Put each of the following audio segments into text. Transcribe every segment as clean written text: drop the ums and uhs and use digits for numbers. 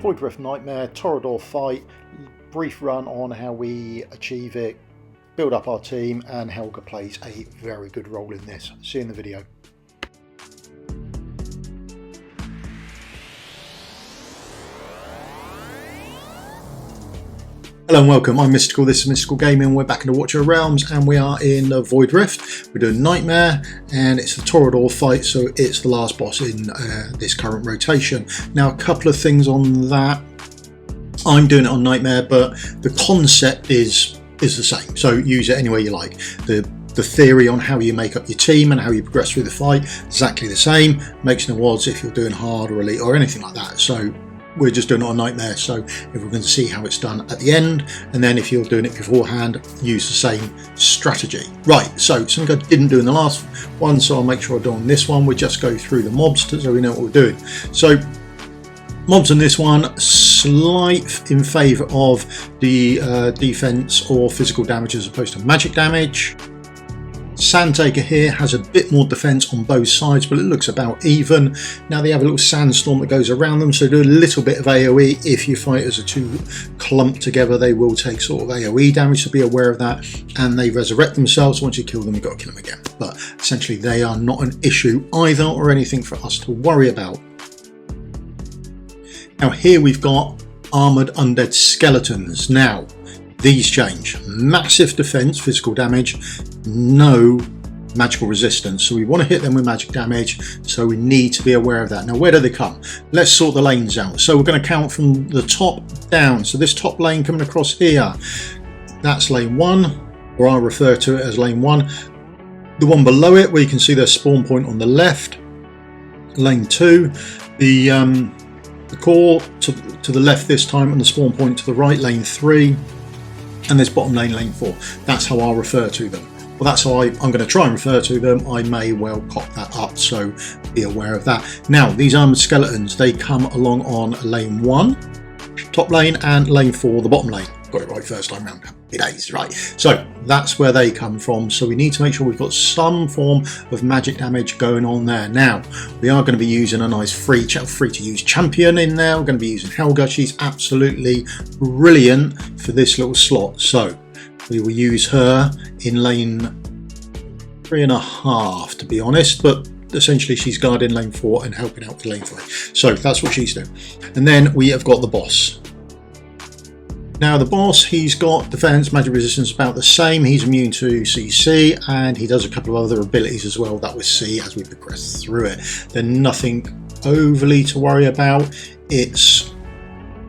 Void Rift Nightmare, Torodor fight, brief run on how we achieve it, build up our team, and Helga plays a very good role in this. See you in the video. Hello and welcome, I'm Mystical, this is Mystical Gaming, we're back in the Watcher of Realms and we are in Void Rift. We're doing Nightmare and it's the Torodor fight, so it's the last boss in this current rotation. Now a couple of things on that. I'm doing it on Nightmare, but the concept is the same, so use it any way you like. The theory on how you make up your team and how you progress through the fight, exactly the same. Makes no odds if you're doing hard or elite or anything like that. So we're just doing it on Nightmare, so if we're going to see how it's done at the end, and then if you're doing it beforehand, use the same strategy. Right, so something I didn't do in the last one, so I'll make sure I do on this one. We just go through the mobs so we know what we're doing. So mobs in this one, slight in favour of the defense or physical damage as opposed to magic damage. Sandtaker here has a bit more defense on both sides, but it looks about even. Now they have a little sandstorm that goes around them, so do a little bit of AoE. If your fighters are too clumped together, they will take sort of AoE damage, so be aware of that. And they resurrect themselves. Once you kill them, you've got to kill them again. But essentially they are not an issue either, or anything for us to worry about. Now here we've got armoured undead skeletons. Now these change. Massive defense, physical damage, no magical resistance. So we want to hit them with magic damage, so we need to be aware of that. Now where do they come? Let's sort the lanes out. So we're going to count from the top down. So this top lane coming across here, that's lane 1, or I refer to it as lane 1. The one below it, where you can see their spawn point on the left, lane 2. The core to the left this time, and the spawn point to the right, lane 3. And this bottom lane, lane 4. That's how I'll refer to them. Well, that's how I'm going to try and refer to them. I may well pop that up, so be aware of that. Now, these armoured skeletons, they come along on lane 1, top lane, and lane 4, the bottom lane. Got it right first time round. Happy days, right? So that's where they come from. So we need to make sure we've got some form of magic damage going on there. Now we are going to be using a nice free to use champion in there. We're going to be using Helga. She's absolutely brilliant for this little slot. So we will use her in lane 3.5, to be honest, but essentially she's guarding lane 4 and helping out with lane 3. So that's what she's doing. And then we have got the boss. Now the boss, he's got defense, magic resistance about the same. He's immune to CC, and he does a couple of other abilities as well that we'll see as we progress through it. They're nothing overly to worry about. It's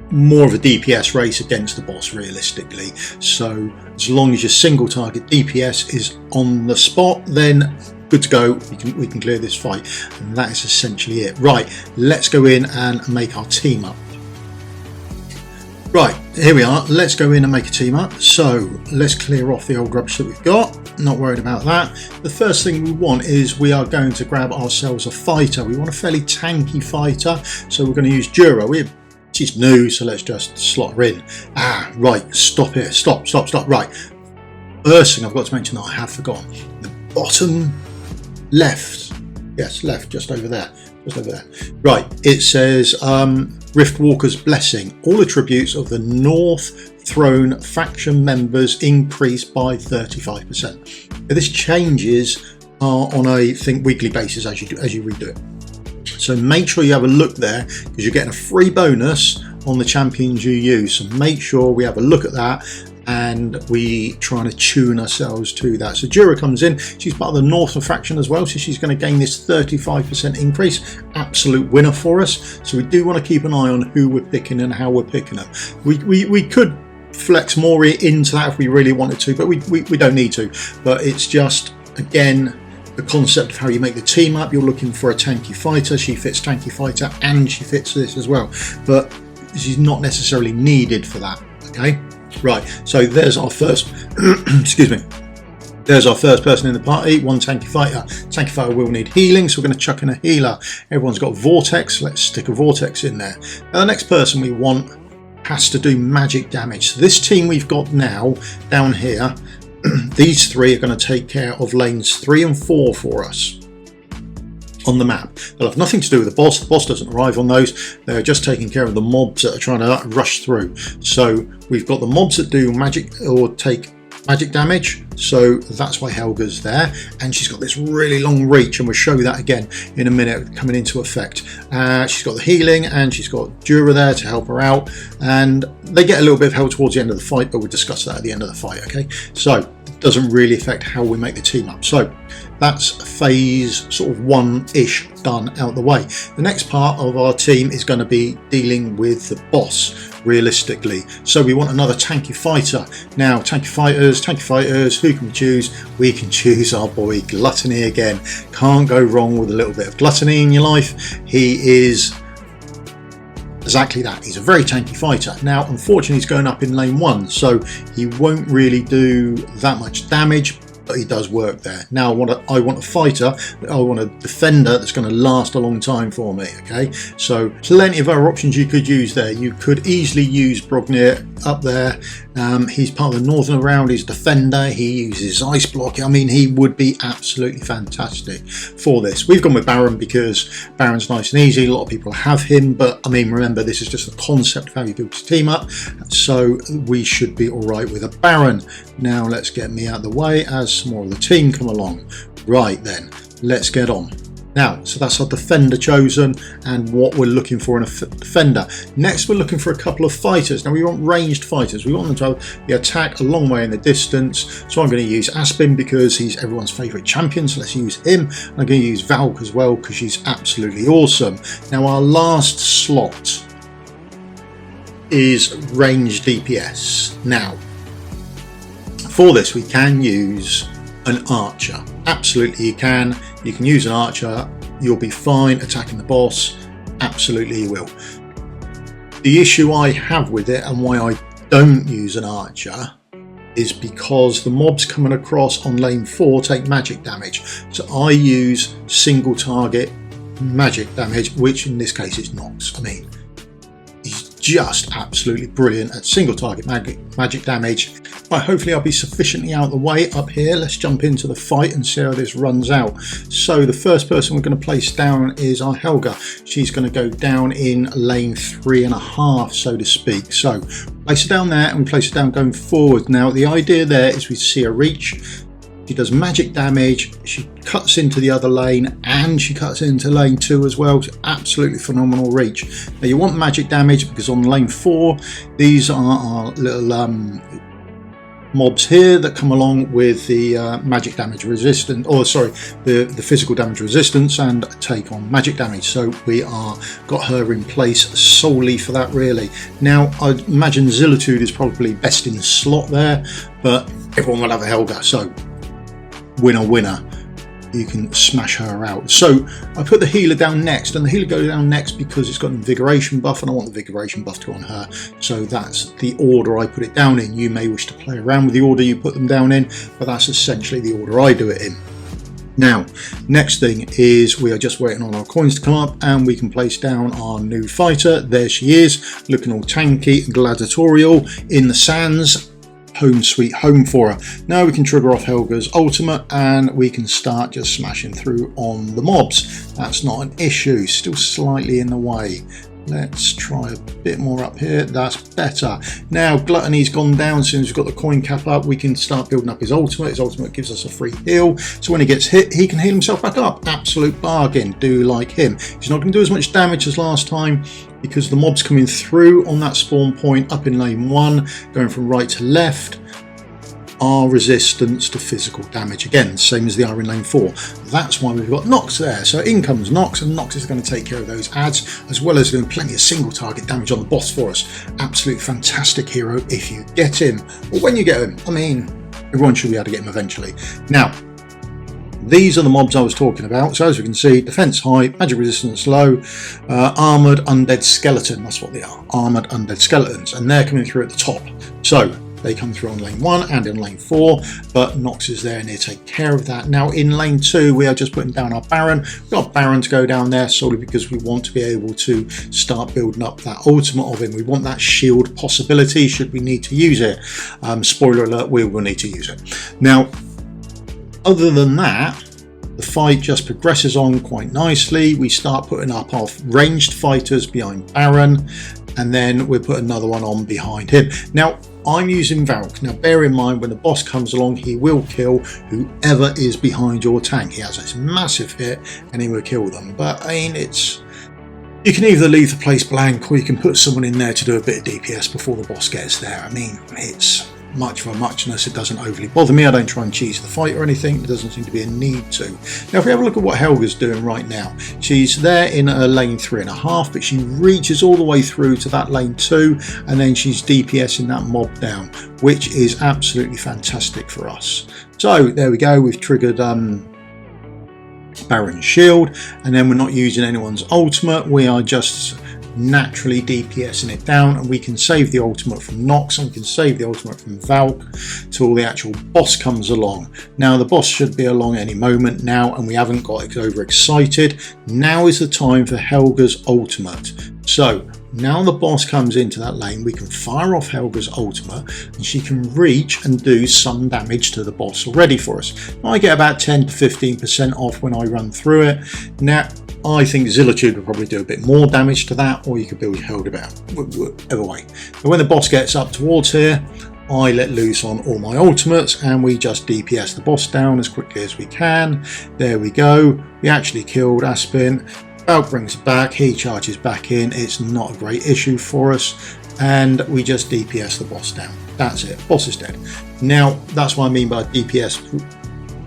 more of a DPS race against the boss realistically. So as long as your single target DPS is on the spot, then good to go. We can clear this fight, and that is essentially it. Right, let's go in and make our team up. Right, here we are. Let's go in and make a team up. So let's clear off the old rubbish that we've got. Not worried about that. The first thing we want is we are going to grab ourselves a fighter. We want a fairly tanky fighter, so we're going to use Jura. She's new, so let's just slot her in. Right, stop here. Stop. Right, first thing I've got to mention that I have forgotten. The bottom left. Yes, left, just over there. Right, it says Riftwalker's Blessing. All attributes of the North Throne faction members increased by 35%. Now, this changes on a weekly basis as you redo it. So make sure you have a look there, because you're getting a free bonus on the champions you use. So make sure we have a look at that, and we try to tune ourselves to that. So Jura comes in, she's part of the Northern faction as well, so she's going to gain this 35% increase. Absolute winner for us. So we do want to keep an eye on who we're picking and how we're picking them. We could flex more into that if we really wanted to, but we don't need to. But it's just, again, the concept of how you make the team up. You're looking for a tanky fighter. She fits tanky fighter and she fits this as well, but she's not necessarily needed for that. Okay. Right, so there's our first excuse me, there's our first person in the party, one tanky fighter. Tanky fighter will need healing, so we're going to chuck in a healer. Everyone's got vortex, let's stick a vortex in there. Now the next person we want has to do magic damage. So this team we've got now down here, these three are going to take care of lanes 3 and 4 for us. on the map. They'll have nothing to do with the boss. The boss doesn't arrive on those. They're just taking care of the mobs that are trying to rush through. So we've got the mobs that do magic or take magic damage, so that's why Helga's there, and she's got this really long reach, and we'll show you that again in a minute coming into effect. She's got the healing, and she's got Dura there to help her out, and they get a little bit of help towards the end of the fight, but we'll discuss that at the end of the fight. Okay, so it doesn't really affect how we make the team up. So that's phase sort of 1-ish done out the way. The next part of our team is going to be dealing with the boss realistically. So we want another tanky fighter. Now tanky fighters, who can we choose? We can choose our boy Gluttony again. Can't go wrong with a little bit of Gluttony in your life. He is exactly that. He's a very tanky fighter. Now unfortunately he's going up in lane 1, so he won't really do that much damage, but he does work there. Now I want a fighter, I want a defender that's going to last a long time for me. Okay, so plenty of other options you could use there. You could easily use Brognir up there. He's part of the northern round. He's a defender. He uses ice block. I mean, he would be absolutely fantastic for this. We've gone with Baron because Baron's nice and easy. A lot of people have him, but I mean, remember, this is just the concept of how you build your team up, so we should be all right with a Baron. Now let's get me out of the way as some more of the team come along. Right then, let's get on. Now, so that's our defender chosen and what we're looking for in a defender. Next, we're looking for a couple of fighters. Now, we want ranged fighters. We want them to have the attack a long way in the distance. So I'm going to use Aspen because he's everyone's favourite champion. So let's use him. I'm going to use Valk as well because she's absolutely awesome. Now, our last slot is ranged DPS. Now, for this, we can use an archer. Absolutely you can. You can use an archer. You'll be fine attacking the boss. Absolutely you will. The issue I have with it and why I don't use an archer is because the mobs coming across on lane 4 take magic damage. So I use single target magic damage, which in this case is Nox. I mean, he's just absolutely brilliant at single target magic damage. Right, hopefully I'll be sufficiently out of the way up here. Let's jump into the fight and see how this runs out. So the first person we're going to place down is our Helga. She's going to go down in lane 3.5, so to speak. So place her down there and we place her down going forward. Now the idea there is we see her reach. She does magic damage, she cuts into the other lane, and she cuts into lane 2 as well. So absolutely phenomenal reach. Now you want magic damage because on lane 4 these are our little mobs here that come along with the magic damage resistance, or sorry, the physical damage resistance and take on magic damage. So we are got her in place solely for that really. Now I imagine Zilitude is probably best in the slot there, but everyone will have a Helga, so winner, you can smash her out. So I put the healer down next, and the healer goes down next because it's got an invigoration buff and I want the invigoration buff to go on her. So that's the order I put it down in. You may wish to play around with the order you put them down in, but that's essentially the order I do it in. Now, next thing is we are just waiting on our coins to come up and we can place down our new fighter. There she is, looking all tanky and gladiatorial in the sands. Home sweet home for her. Now we can trigger off Helga's ultimate and we can start just smashing through on the mobs. That's not an issue, still slightly in the way. Let's try a bit more up here. That's better. Now Gluttony's gone down. As soon as we've got the coin cap up, we can start building up his ultimate. His ultimate gives us a free heal, so when he gets hit he can heal himself back up. Absolute bargain. Do like him. He's not going to do as much damage as last time because the mobs coming through on that spawn point up in lane 1 going from right to left are resistance to physical damage again, same as they are in lane 4. That's why we've got Nox there. So in comes Nox, and Nox is going to take care of those ads as well as doing plenty of single target damage on the boss for us. Absolutely fantastic hero if you get him, or when you get him. I mean, everyone should be able to get him eventually. Now these are the mobs I was talking about. So as we can see, defense high, magic resistance low, armored undead skeleton, that's what they are, armored undead skeletons, and they're coming through at the top. So they come through on lane 1 and in lane 4, but Nox is there and he'll take care of that. Now in lane 2 we are just putting down our Baron. We've got Baron to go down there solely because we want to be able to start building up that ultimate of him. We want that shield possibility should we need to use it. Spoiler alert, we will need to use it. Now other than that, The fight just progresses on quite nicely. We start putting up our ranged fighters behind Baron, and then we put another one on behind him. Now, I'm using Valk. Now, bear in mind, when the boss comes along, he will kill whoever is behind your tank. He has this massive hit, and he will kill them. But, I mean, you can either leave the place blank, or you can put someone in there to do a bit of DPS before the boss gets there. I mean, it's much for muchness. It doesn't overly bother me. I don't try and cheese the fight or anything. There doesn't seem to be a need to. Now, if we have a look at what Helga's doing right now, she's there in a lane 3.5, but she reaches all the way through to that lane 2, and then she's DPSing that mob down, which is absolutely fantastic for us. So there we go. We've triggered Baron's shield, and then we're not using anyone's ultimate. We are just naturally DPSing it down, and we can save the ultimate from Nox, and we can save the ultimate from Valk till the actual boss comes along. Now, the boss should be along any moment now, and we haven't got overexcited. Now is the time for Helga's ultimate. So now the boss comes into that lane, we can fire off Helga's ultimate, and she can reach and do some damage to the boss already for us. I get about 10 to 15% off when I run through it. Now, I think Zillitude would probably do a bit more damage to that, or you could build Helga out, whatever way. But when the boss gets up towards here, I let loose on all my ultimates, and we just DPS the boss down as quickly as we can. There we go. We actually killed Aspin. Valk brings it back, he charges back in. It's not a great issue for us, and we just DPS the boss down. That's it. Boss is dead. Now, that's what I mean by DPS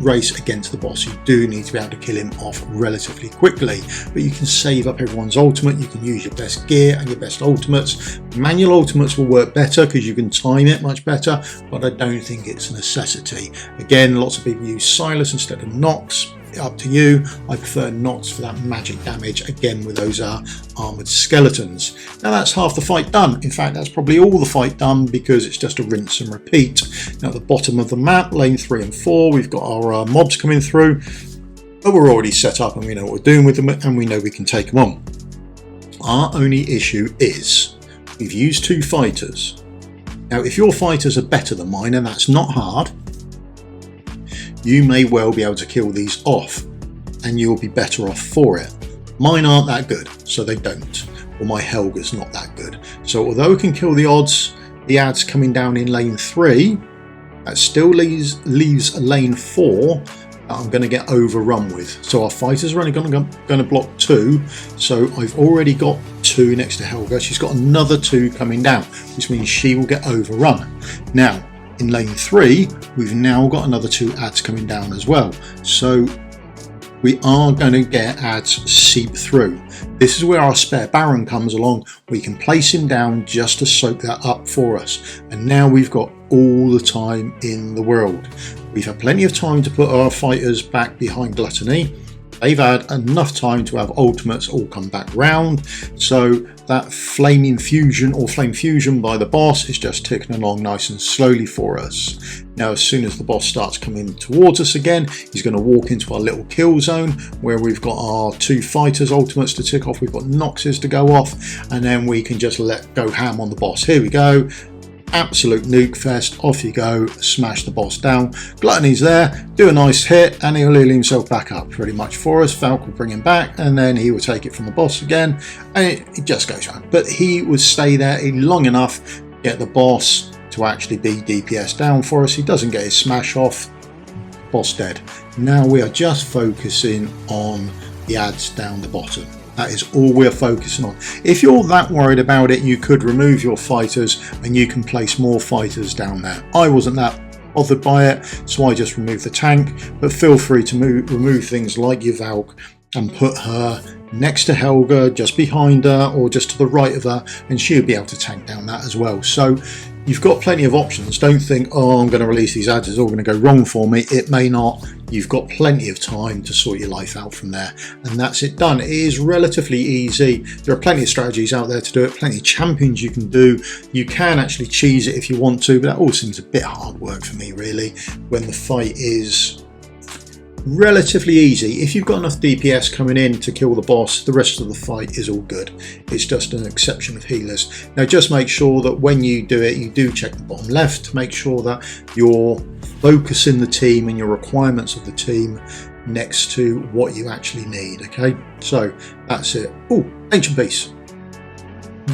race against the boss. You do need to be able to kill him off relatively quickly, but you can save up everyone's ultimate. You can use your best gear and your best ultimates. Manual ultimates will work better because you can time it much better, but I don't think it's a necessity. Again, lots of people use Silas instead of Nox. Up to you. I prefer Nox for that magic damage, again with those armoured skeletons. Now, that's half the fight done. In fact, that's probably all the fight done, because it's just a rinse and repeat. Now, at the bottom of the map, lane 3 and 4, we've got our mobs coming through, but we're already set up and we know what we're doing with them, and we know we can take them on. Our only issue is we've used 2 fighters. Now, if your fighters are better than mine, and that's not hard, you may well be able to kill these off, and you'll be better off for it. Mine aren't that good, so they don't. Or my Helga's not that good. So although we can kill the ads coming down in lane 3, that still leaves lane 4 that I'm going to get overrun with. So our fighters are only going to block 2. So I've already got 2 next to Helga. She's got another 2 coming down, which means she will get overrun. Now, in lane 3, we've now got another 2 ads coming down as well. So we are going to get ads seep through. This is where our spare Baron comes along. We can place him down just to soak that up for us. And now we've got all the time in the world. We've had plenty of time to put our fighters back behind Gluttony. They've had enough time to have ultimates all come back round, so that flame infusion or flame fusion by the boss is just ticking along nice and slowly for us. Now, as soon as the boss starts coming towards us again, he's going to walk into our little kill zone where we've got our 2 fighters ultimates to tick off, we've got Noxes to go off, and then we can just let go ham on the boss. Here we go. Absolute nuke fest, off you go, smash the boss down. Gluttony's there, do a nice hit, and he'll heal himself back up pretty much for us. Valk will bring him back, and then he will take it from the boss again, and it just goes on. But he would stay there long enough to get the boss to actually be DPS down for us. He doesn't get his smash off, boss dead. Now we are just focusing on the ads down the bottom. That is all we're focusing on. If you're that worried about it, you could remove your fighters and you can place more fighters down there. I wasn't that bothered by it, so I just removed the tank, but feel free to remove things like your Valk and put her next to Helga, just behind her, or just to the right of her, and she'll be able to tank down that as well. So you've got plenty of options. Don't think, oh, I'm going to release these ads, it's all going to go wrong for me. It may not. You've got plenty of time to sort your life out from there, and that's it done. It is relatively easy. There are plenty of strategies out there to do it, plenty of champions you can do. You can actually cheese it if you want to, but that all seems a bit hard work for me, really, when the fight is relatively easy. If you've got enough DPS coming in to kill the boss, the rest of the fight is all good. It's just an exception of healers. Now, just make sure that when you do it, you do check the bottom left to make sure that you're focusing the team and your requirements of the team next to what you actually need. Okay, so that's it. Oh, ancient piece.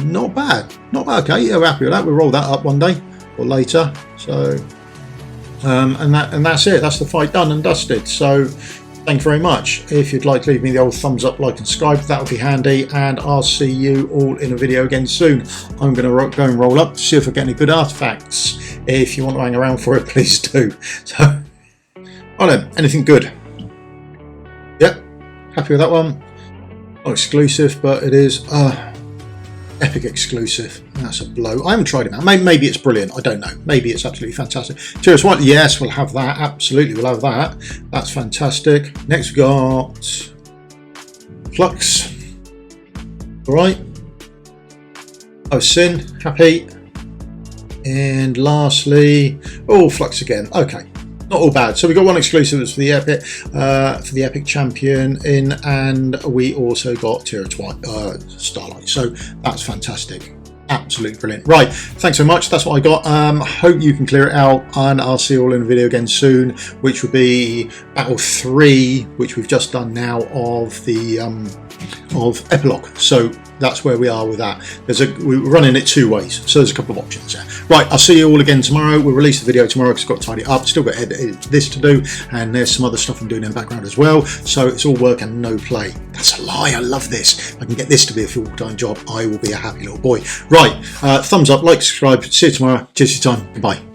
Not bad, not bad. Okay, yeah, we're happy with that. We'll roll that up one day or later. So and that's it. That's the fight done and dusted. So thank you very much. If you'd like to leave me the old thumbs up, like and subscribe, that would be handy, and I'll see you all in a video again soon. I'm going to go and roll up to see if I get any good artifacts. If you want to hang around for it, please do. So oh then, anything good? Yep, happy with that one. Not exclusive, but it is epic exclusive. That's a blow. I haven't tried it out. Maybe it's brilliant. I don't know. Maybe it's absolutely fantastic. Tourist White, yes, we'll have that. Absolutely, we'll have that. That's fantastic. Next, we got Flux. All right. Oh, Sin. Happy. And lastly, oh, Flux again. Okay. Not all bad. So we got one exclusive that's for the epic champion in, and we also got Starlight. So that's fantastic. Absolutely brilliant. Right, thanks so much. That's what I got. Hope you can clear it out, and I'll see you all in a video again soon, which will be Battle 3, which we've just done now, of the of Epilogue. So that's where we are with that. We're running it 2 ways, so there's a couple of options there. Right, I'll see you all again tomorrow. We'll release the video tomorrow because I've got to tidy it up. Still got this to do, and there's some other stuff I'm doing in the background as well. So it's all work and no play. That's a lie. I love this. If I can get this to be a full-time job, I will be a happy little boy. Right, thumbs up, like, subscribe. See you tomorrow. Cheers for your time. Goodbye.